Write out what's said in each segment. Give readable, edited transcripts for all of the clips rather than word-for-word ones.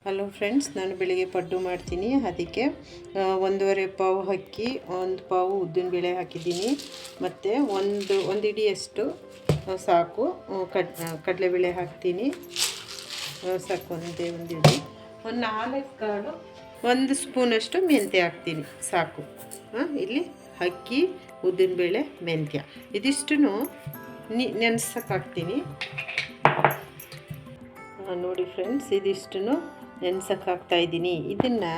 Hello friends, ನಾನು ಬೆಳಿಗ್ಗೆ ಪಡ್ಡು ಮಾಡ್ತೀನಿ. ಅದಕ್ಕೆ 1.5 ಪಾವು ಅಕ್ಕಿ, 1 ಪಾವು ಉದ್ದಿನಬೇಳೆ ಹಾಕಿದ್ದೀನಿ. ಮತ್ತು ಒಂದು ಇಡಿಯಷ್ಟು ಸಾಕು ಕಡಲೆಬೇಳೆ ಹಾಕ್ತೀನಿ. ಸಾಕು, ಒಂದು ಇಡಿ. ಒಂದು 4 ಕಾಳು, 1 ಸ್ಪೂನಷ್ಟು ಮೆಂತ್ಯ ಹಾಕ್ತೀನಿ. ಸಾಕು. ಇಲ್ಲಿ ಅಕ್ಕಿ, ಉದ್ದಿನಬೇಳೆ, ಮೆಂತ್ಯ ಇದಿಷ್ಟು ನೆನೆಸಕ್ಕೆ ಹಾಕ್ತೀನಿ. ನೋಡಿ ಫ್ರೆಂಡ್ಸ್, ಇದಿಷ್ಟು ನೆನೆಸಕ್ಕೆ ಹಾಕ್ತಾಯಿದ್ದೀನಿ. ಇದನ್ನು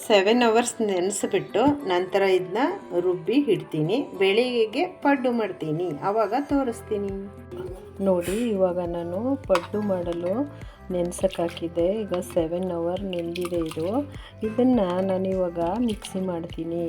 7 ಅವರ್ಸ್ ನೆನೆಸಿಬಿಟ್ಟು ನಂತರ ಇದನ್ನ ರುಬ್ಬಿ ಇಡ್ತೀನಿ. ಬೆಳಿಗ್ಗೆ ಪಡ್ಡು ಮಾಡ್ತೀನಿ, ಆವಾಗ ತೋರಿಸ್ತೀನಿ. ನೋಡಿ, ಇವಾಗ ನಾನು ಪಡ್ಡು ಮಾಡಲು ನೆನೆಸಕ್ಕೆ ಹಾಕಿದ್ದೆ. ಈಗ 7 ಅವರ್ ನೆಂದಿದೆ ಇದನ್ನು ನಾನು ಇವಾಗ ಮಿಕ್ಸಿ ಮಾಡ್ತೀನಿ.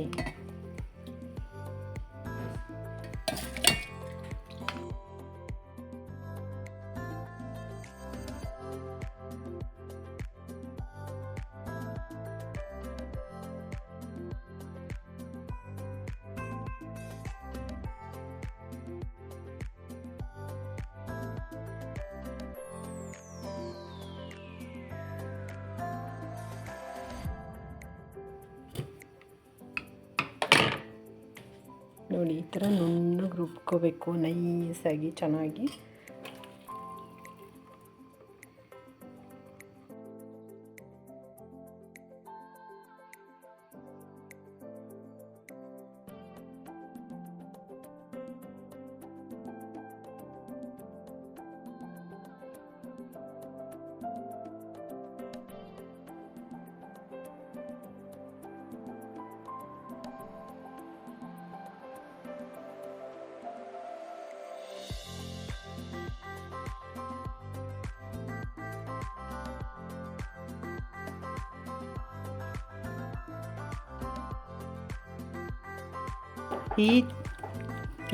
ನೋಡಿ, ಈ ಥರ ನುಣ್ಣಗೆ ರುಬ್ಕೋಬೇಕು, ನೈಸಾಗಿ ಚೆನ್ನಾಗಿ.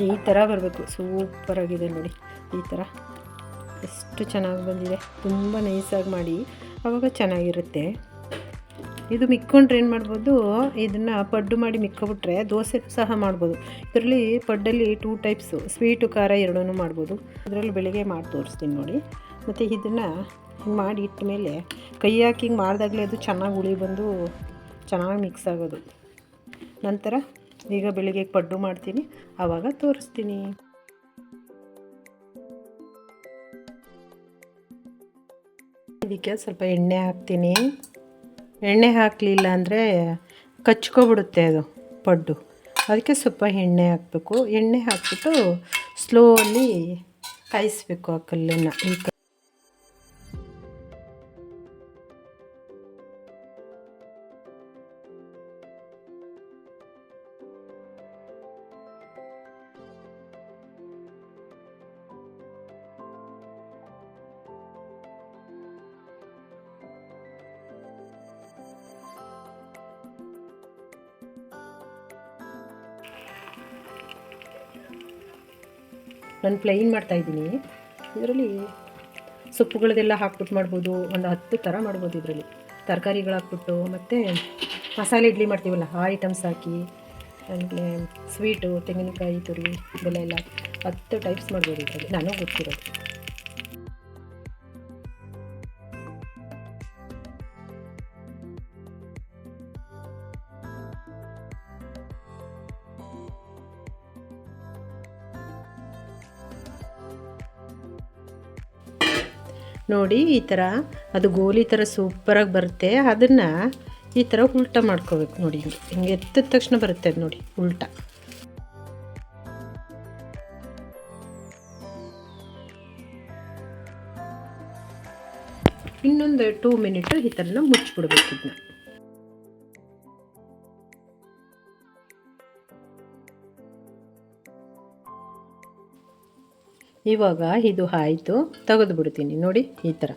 ಈ ಥರ ಬರಬೇಕು. ಸೂಪರಾಗಿದೆ ನೋಡಿ. ಈ ಥರ ಎಷ್ಟು ಚೆನ್ನಾಗಿ ಬಂದಿದೆ. ತುಂಬ ನೈಸಾಗಿ ಮಾಡಿ, ಆವಾಗ ಚೆನ್ನಾಗಿರುತ್ತೆ. ಇದು ಮಿಕ್ಕೊಂಡ್ರೆ ಏನು ಮಾಡ್ಬೋದು, ಇದನ್ನು ಪಡ್ಡು ಮಾಡಿ ಮಿಕ್ಕೊಬಿಟ್ರೆ ದೋಸೆ ಸಹ ಮಾಡ್ಬೋದು. ಇದರಲ್ಲಿ ಪಡ್ಡಲ್ಲಿ 2 ಟೈಪ್ಸು, ಸ್ವೀಟು ಖಾರ ಎರಡೂ ಮಾಡ್ಬೋದು. ಅದರಲ್ಲಿ ಬೆಳಿಗ್ಗೆ ಮಾಡಿ ತೋರಿಸ್ತೀನಿ ನೋಡಿ. ಮತ್ತು ಇದನ್ನು ಹಿಂಗೆ ಮಾಡಿ ಇಟ್ಟ ಮೇಲೆ ಕೈ ಹಾಕಿ ಹಿಂಗೆ ಮಾಡಿದಾಗಲೇ ಅದು ಚೆನ್ನಾಗಿ ಹುಳಿ ಬಂದು ಚೆನ್ನಾಗಿ ಮಿಕ್ಸ್ ಆಗೋದು. ನಂತರ ಈಗ ಬೆಳಿಗ್ಗೆ ಪಡ್ಡು ಮಾಡ್ತೀನಿ, ಆವಾಗ ತೋರಿಸ್ತೀನಿ. ಇದಕ್ಕೆ ಸ್ವಲ್ಪ ಎಣ್ಣೆ ಹಾಕ್ತೀನಿ. ಎಣ್ಣೆ ಹಾಕಲಿಲ್ಲ ಅಂದರೆ ಕಚ್ಕೊಬಿಡುತ್ತೆ ಅದು ಪಡ್ಡು. ಅದಕ್ಕೆ ಸ್ವಲ್ಪ ಎಣ್ಣೆ ಹಾಕಬೇಕು. ಎಣ್ಣೆ ಹಾಕ್ಬಿಟ್ಟು ಸ್ಲೋಲಿ ಕಾಯಿಸ್ಬೇಕು ಆ ಕಲ್ಲನ್ನು. ನಾನು ಪ್ಲೈನ್ ಮಾಡ್ತಾಯಿದ್ದೀನಿ. ಇದರಲ್ಲಿ ಸೊಪ್ಪುಗಳದೆಲ್ಲ ಹಾಕ್ಬಿಟ್ಟು ಮಾಡ್ಬೋದು. ಒಂದು 10 ಥರ ಮಾಡ್ಬೋದು. ಇದರಲ್ಲಿ ತರಕಾರಿಗಳು ಹಾಕ್ಬಿಟ್ಟು, ಮತ್ತು ಮಸಾಲೆ ಇಡ್ಲಿ ಮಾಡ್ತೀವಲ್ಲ ಆ ಐಟಮ್ಸ್ ಹಾಕಿ, ಆಮೇಲೆ ಸ್ವೀಟು, ತೆಂಗಿನಕಾಯಿ ತುರಿ, ಬೆಲ್ಲ ಎಲ್ಲ 10 ಟೈಪ್ಸ್ ಮಾಡ್ಬೋದು ಇದರಲ್ಲಿ, ನನಗೆ ಗೊತ್ತಿರೋದು. ನೋಡಿ, ಈ ಥರ ಅದು ಗೋಲಿ ಥರ ಸೂಪರಾಗಿ ಬರುತ್ತೆ. ಅದನ್ನು ಈ ಥರ ಉಲ್ಟಾ ಮಾಡ್ಕೋಬೇಕು. ನೋಡಿ, ಹಿಂಗೆ ಎತ್ತಿದ ತಕ್ಷಣ ಬರುತ್ತೆ ಅದು. ನೋಡಿ, ಉಲ್ಟಾ. ಇನ್ನೊಂದು 2 ಮಿನಿಟು ಈ ಥರನ ಮುಚ್ಚಿಬಿಡ್ಬೇಕು ಇದನ್ನ. ಇವಾಗ ಇದು ಆಯಿತು, ತೆಗೆದು ಬಿಡ್ತೀನಿ. ನೋಡಿ, ಈ ಥರ.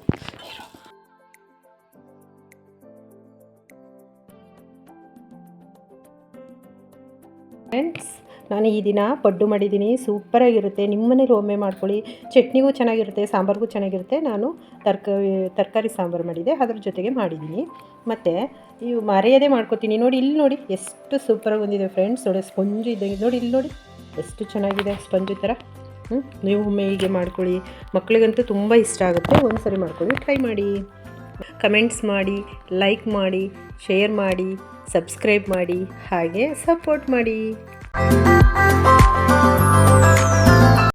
ಫ್ರೆಂಡ್ಸ್, ನಾನು ಈ ದಿನ ಪಡ್ಡು ಮಾಡಿದ್ದೀನಿ. ಸೂಪರಾಗಿರುತ್ತೆ. ನಿಮ್ಮ ಮನೇಲಿ ಒಮ್ಮೆ ಮಾಡ್ಕೊಳ್ಳಿ. ಚಟ್ನಿಗೂ ಚೆನ್ನಾಗಿರುತ್ತೆ, ಸಾಂಬಾರಿಗೂ ಚೆನ್ನಾಗಿರುತ್ತೆ. ನಾನು ತರಕಾರಿ ಸಾಂಬಾರು ಮಾಡಿದೆ, ಅದ್ರ ಜೊತೆಗೆ ಮಾಡಿದ್ದೀನಿ. ಮತ್ತು ಇವು ಮರೆಯದೇ ಮಾಡ್ಕೊತೀನಿ. ನೋಡಿ, ಇಲ್ಲಿ ನೋಡಿ ಎಷ್ಟು ಸೂಪರಾಗಿ ಬಂದಿದೆ ಫ್ರೆಂಡ್ಸ್. ನೋಡಿ, ಸ್ಪಂಜು ಇದ್ದಂಗೆ. ನೋಡಿ, ಇಲ್ಲಿ ನೋಡಿ ಎಷ್ಟು ಚೆನ್ನಾಗಿದೆ, ಸ್ಪಂಜು ಥರ. ನೀವು ಒಮ್ಮೆ ಹೀಗೆ ಮಾಡ್ಕೊಳ್ಳಿ, ಮಕ್ಕಳಿಗಂತೂ ತುಂಬ ಇಷ್ಟ ಆಗುತ್ತೆ. ಒಂದು ಸರಿ ಮಾಡ್ಕೊಳ್ಳಿ, ಟ್ರೈ ಮಾಡಿ, ಕಮೆಂಟ್ಸ್ ಮಾಡಿ, ಲೈಕ್ ಮಾಡಿ, ಶೇರ್ ಮಾಡಿ, ಸಬ್ಸ್ಕ್ರೈಬ್ ಮಾಡಿ, ಹಾಗೆ ಸಪೋರ್ಟ್ ಮಾಡಿ.